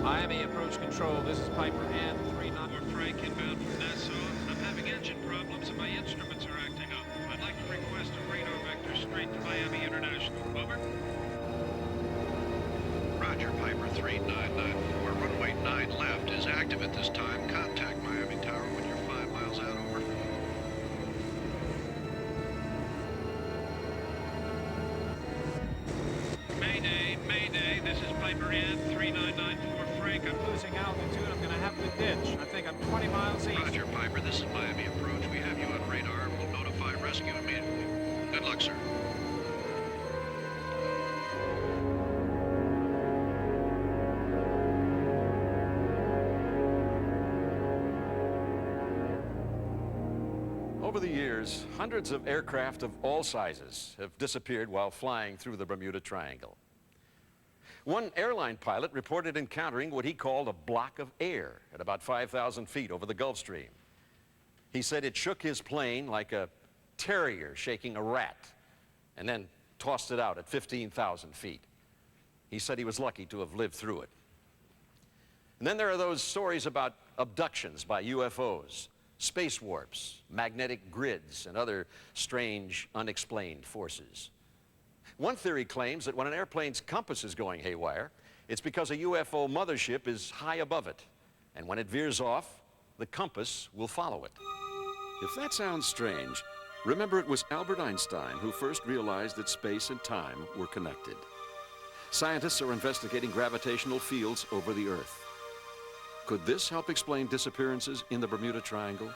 Miami approach control. This is Piper and 39. Frank inbound from Nassau. I'm having engine problems and my instruments are acting up. I'd like to request a radar vector straight to Miami International. Over. Roger, Piper 3994. Runway 9 left is active at this time. Contact Miami Tower when you're 5 miles out. Over. Mayday, Mayday. This is Piper in 3994. Frank, I'm losing altitude. I'm going to have to ditch. I think I'm 20 miles east. Roger, Piper. This is Miami approach. We have you on radar. We'll notify rescue immediately. Good luck, sir. Over the years, hundreds of aircraft of all sizes have disappeared while flying through the Bermuda Triangle. One airline pilot reported encountering what he called a block of air at about 5,000 feet over the Gulf Stream. He said it shook his plane like a terrier shaking a rat, and then tossed it out at 15,000 feet. He said he was lucky to have lived through it. And then there are those stories about abductions by UFOs, space warps, magnetic grids, and other strange, unexplained forces. One theory claims that when an airplane's compass is going haywire, it's because a UFO mothership is high above it, and when it veers off, the compass will follow it. If that sounds strange, remember it was Albert Einstein who first realized that space and time were connected. Scientists are investigating gravitational fields over the Earth. Could this help explain disappearances in the Bermuda Triangle?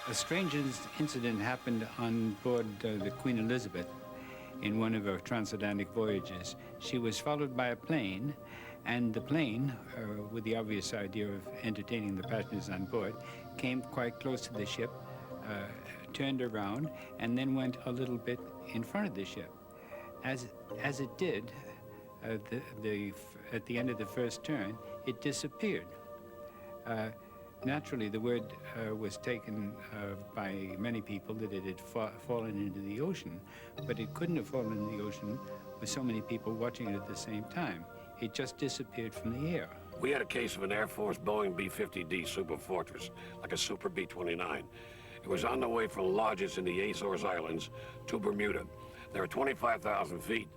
A strange incident happened on board the Queen Elizabeth in one of her transatlantic voyages. She was followed by a plane, and the plane, with the obvious idea of entertaining the passengers on board, came quite close to the ship, turned around, and then went a little bit in front of the ship. As it did, at the end of the first turn, it disappeared. Naturally, the word was taken by many people that it had fallen into the ocean, but it couldn't have fallen into the ocean with so many people watching it at the same time. It just disappeared from the air. We had a case of an Air Force Boeing B-50D Super Fortress, like a Super B-29. It was on the way from lodges in the Azores Islands to Bermuda. They were 25,000 feet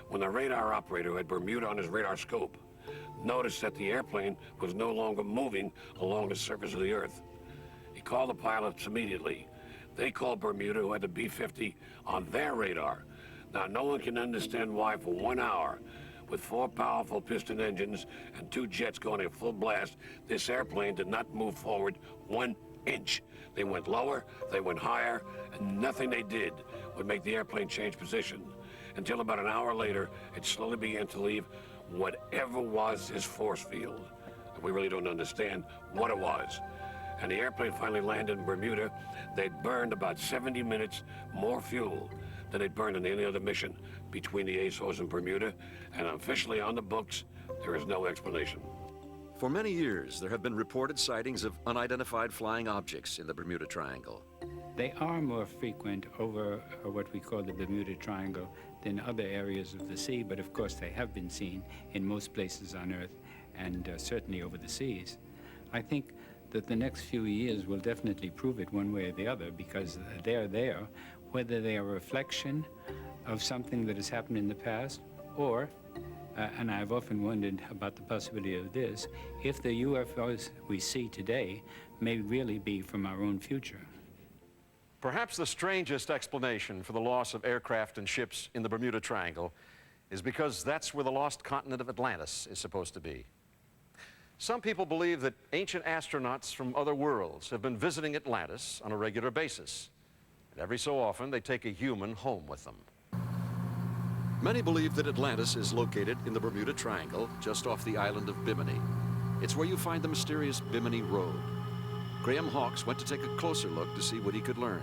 when the radar operator who had Bermuda on his radar scope noticed that the airplane was no longer moving along the surface of the Earth. He called the pilots immediately. They called Bermuda, who had the B-50 on their radar. Now, no one can understand why for 1 hour, with 4 powerful piston engines and 2 jets going at full blast, this airplane did not move forward 1 inch. They went lower, they went higher, and nothing they did would make the airplane change position. Until about an hour later, it slowly began to leave whatever was his force field. And we really don't understand what it was. And the airplane finally landed in Bermuda. They'd burned about 70 minutes more fuel than they'd burned in any other mission between the Azores and Bermuda. And officially on the books, there is no explanation. For many years, there have been reported sightings of unidentified flying objects in the Bermuda Triangle. They are more frequent over what we call the Bermuda Triangle than other areas of the sea, but of course they have been seen in most places on Earth and certainly over the seas. I think that the next few years will definitely prove it one way or the other, because they're there, whether they are a reflection of something that has happened in the past, or, and I've often wondered about the possibility of this, if the UFOs we see today may really be from our own future. Perhaps the strangest explanation for the loss of aircraft and ships in the Bermuda Triangle is because that's where the lost continent of Atlantis is supposed to be. Some people believe that ancient astronauts from other worlds have been visiting Atlantis on a regular basis, and every so often they take a human home with them. Many believe that Atlantis is located in the Bermuda Triangle, just off the island of Bimini. It's where you find the mysterious Bimini Road. Graham Hawkes went to take a closer look to see what he could learn.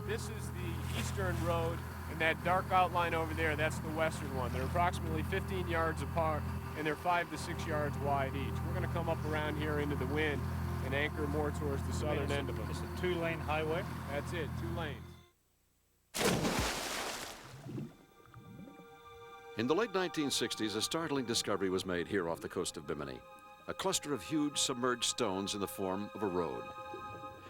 This is the eastern road, and that dark outline over there, that's the western one. They're approximately 15 yards apart, and they're 5 to 6 yards wide each. We're going to come up around here into the wind and anchor more towards the southern end of them. It's a 2-lane highway? That's it, 2 lanes. In the late 1960s, a startling discovery was made here off the coast of Bimini, a cluster of huge submerged stones in the form of a road.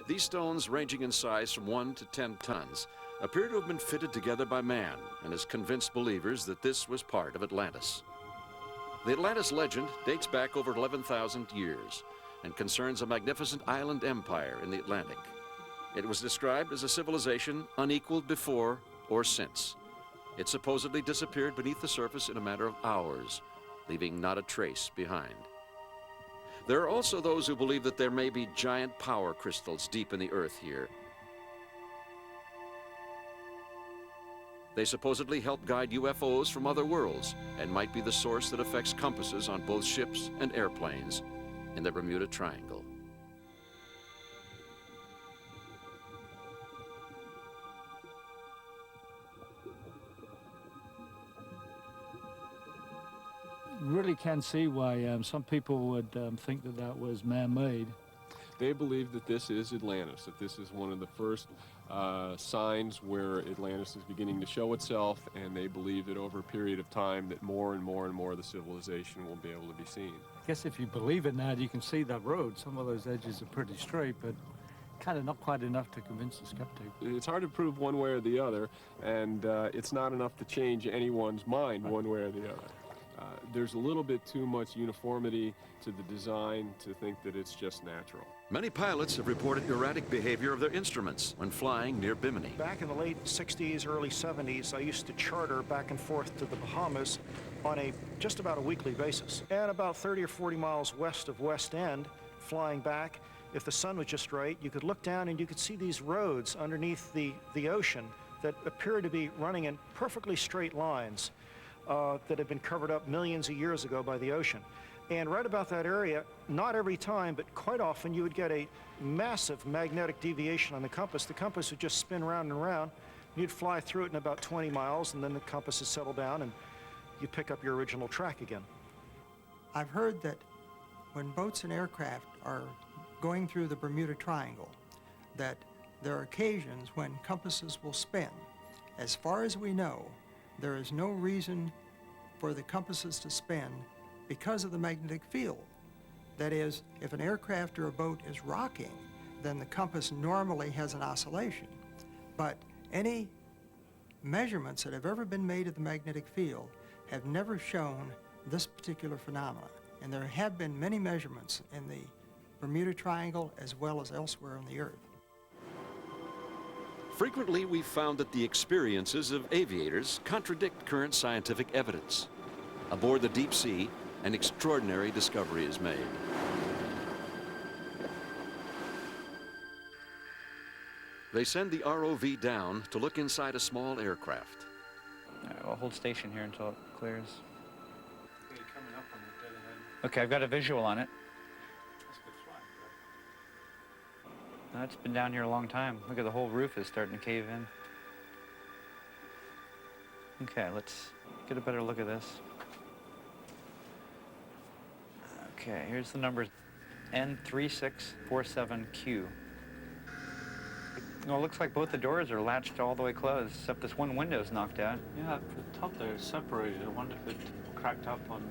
These stones, ranging in size from 1 to 10 tons, appear to have been fitted together by man and has convinced believers that this was part of Atlantis. The Atlantis legend dates back over 11,000 years and concerns a magnificent island empire in the Atlantic. It was described as a civilization unequaled before or since. It supposedly disappeared beneath the surface in a matter of hours, leaving not a trace behind. There are also those who believe that there may be giant power crystals deep in the earth here. They supposedly help guide UFOs from other worlds and might be the source that affects compasses on both ships and airplanes in the Bermuda Triangle. Really can see why some people would think that that was man-made. They believe that this is Atlantis, that this is one of the first signs where Atlantis is beginning to show itself, and they believe that over a period of time that more and more and more of the civilization will be able to be seen. I guess if you believe in that, you can see that road. Some of those edges are pretty straight, but kind of not quite enough to convince the skeptic. It's hard to prove one way or the other, and it's not enough to change anyone's mind one way or the other. There's a little bit too much uniformity to the design to think that it's just natural. Many pilots have reported erratic behavior of their instruments when flying near Bimini. Back in the late 60s, early 70s, I used to charter back and forth to the Bahamas on just about a weekly basis. And about 30 or 40 miles west of West End, flying back, if the sun was just right, you could look down and you could see these roads underneath the ocean that appeared to be running in perfectly straight lines that had been covered up millions of years ago by the ocean. And right about that area, not every time, but quite often, you would get a massive magnetic deviation on the compass. The compass would just spin round and round. You'd fly through it in about 20 miles, and then the compass would settle down, and you pick up your original track again. I've heard that when boats and aircraft are going through the Bermuda Triangle, that there are occasions when compasses will spin. As far as we know, there is no reason for the compasses to spin because of the magnetic field. That is, if an aircraft or a boat is rocking, then the compass normally has an oscillation. But any measurements that have ever been made of the magnetic field have never shown this particular phenomenon. And there have been many measurements in the Bermuda Triangle as well as elsewhere on the Earth. Frequently, we've found that the experiences of aviators contradict current scientific evidence. Aboard the deep sea, an extraordinary discovery is made. They send the ROV down to look inside a small aircraft. I'll hold station here until it clears. Okay, I've got a visual on it. It's been down here a long time. Look at the whole roof is starting to cave in. Okay, let's get a better look at this. Okay, here's the numbers. N3647Q. No, it looks like both the doors are latched all the way closed, except this one window's knocked out. Yeah, the top there is separated. I wonder if it cracked up on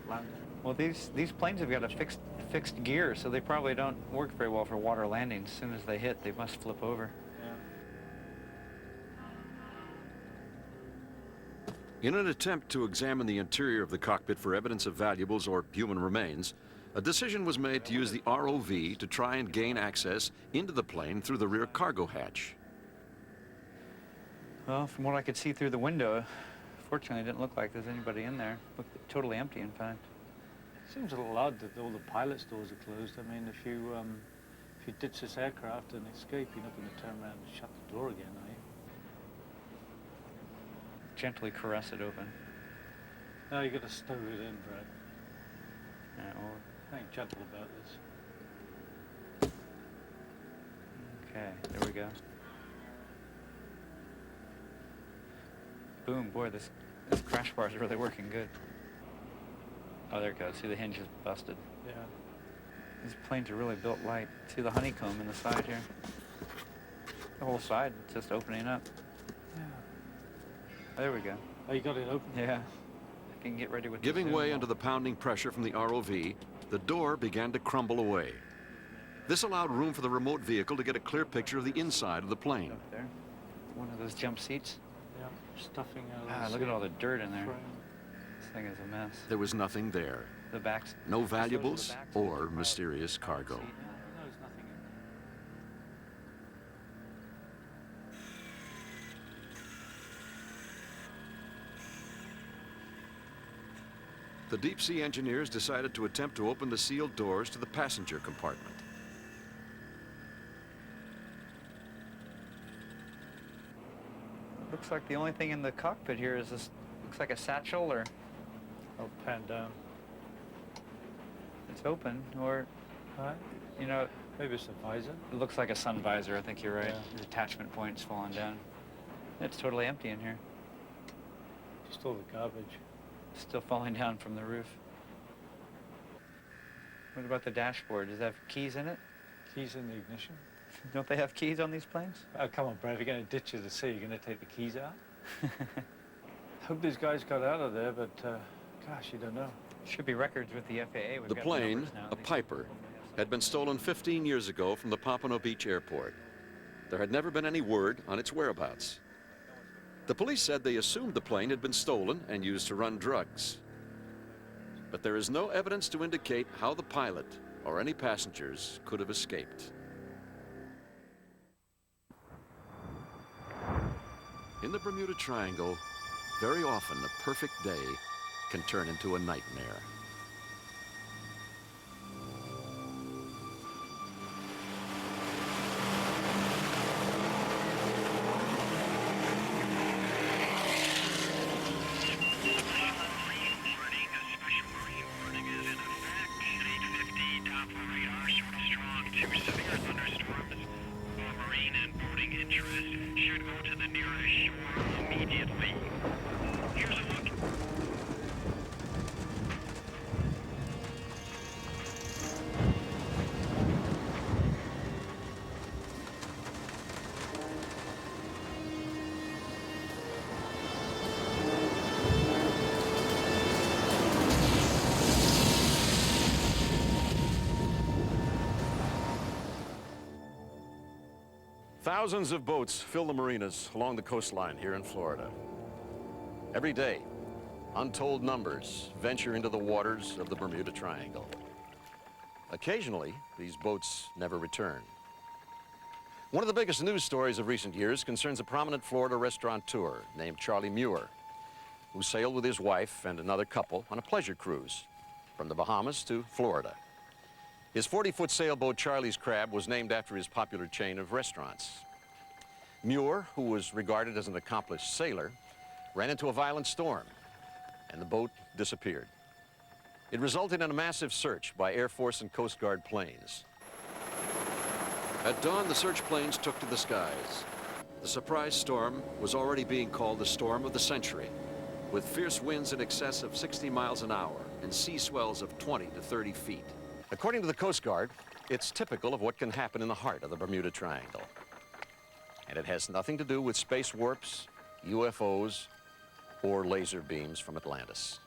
landing. Well, these planes have got a fixed gear, so they probably don't work very well for water landings. As soon as they hit, they must flip over. In an attempt to examine the interior of the cockpit for evidence of valuables or human remains, a decision was made to use the ROV to try and gain access into the plane through the rear cargo hatch. Well, from what I could see through the window, fortunately, it didn't look like there's anybody in there. It looked totally empty, in fact. Seems a little odd that all the pilot's doors are closed. I mean, if you ditch this aircraft and escape, you're not going to turn around and shut the door again, are you? Gently caress it open. No, you got to stow it in, Brad. Yeah, well, Think gentle about this. okay, there we go. Boom, boy, this crash bar is really working good. Oh, there it goes. See, the hinge is busted. Yeah. These planes are really built light. See the honeycomb in the side here? The whole side, it's just opening up. Yeah. There we go. Oh, you got it open? Yeah. You can get ready with the Giving Zoom way now. under the pounding pressure from the ROV, the door began to crumble away. This allowed room for the remote vehicle to get a clear picture of the inside of the plane. Up there. One of those jump seats. Yeah, stuffing out. Ah, look at all the dirt in there. This thing is a mess. There was nothing there. The backs. No valuables or mysterious cargo. No, there's nothing in there. The deep-sea engineers decided to attempt to open the sealed doors to the passenger compartment. Looks like the only thing in the cockpit here is this. Looks like a satchel, or I'll pan down. it's open, or Right? you know, Maybe it's a visor. it looks like a sun visor. I think you're right. Yeah. The attachment point's falling down. It's totally empty in here. Just all the garbage. Still falling down from the roof. What about the dashboard? Does it have keys in it? Keys in the ignition. Don't they have keys on these planes? Oh, come on, Brad. If you're going to ditch it at sea, you're going to take the keys out? Hope these guys got out of there, but gosh, you don't know. Should be records with the FAA. We've The got plane, numbers now. a Piper, had been stolen 15 years ago from the Pompano Beach airport. There had never been any word on its whereabouts. The police said they assumed the plane had been stolen and used to run drugs. But there is no evidence to indicate how the pilot or any passengers could have escaped. In the Bermuda Triangle, very often a perfect day can turn into a nightmare. Thousands of boats fill the marinas along the coastline here in Florida. Every day, untold numbers venture into the waters of the Bermuda Triangle. Occasionally, these boats never return. One of the biggest news stories of recent years concerns a prominent Florida restaurateur named Charlie Muir, who sailed with his wife and another couple on a pleasure cruise from the Bahamas to Florida. His 40-foot sailboat, Charlie's Crab, was named after his popular chain of restaurants. Muir, who was regarded as an accomplished sailor, ran into a violent storm, and the boat disappeared. It resulted in a massive search by Air Force and Coast Guard planes. At dawn, the search planes took to the skies. The surprise storm was already being called the storm of the century, with fierce winds in excess of 60 miles an hour and sea swells of 20 to 30 feet. According to the Coast Guard, it's typical of what can happen in the heart of the Bermuda Triangle. And it has nothing to do with space warps, UFOs, or laser beams from Atlantis.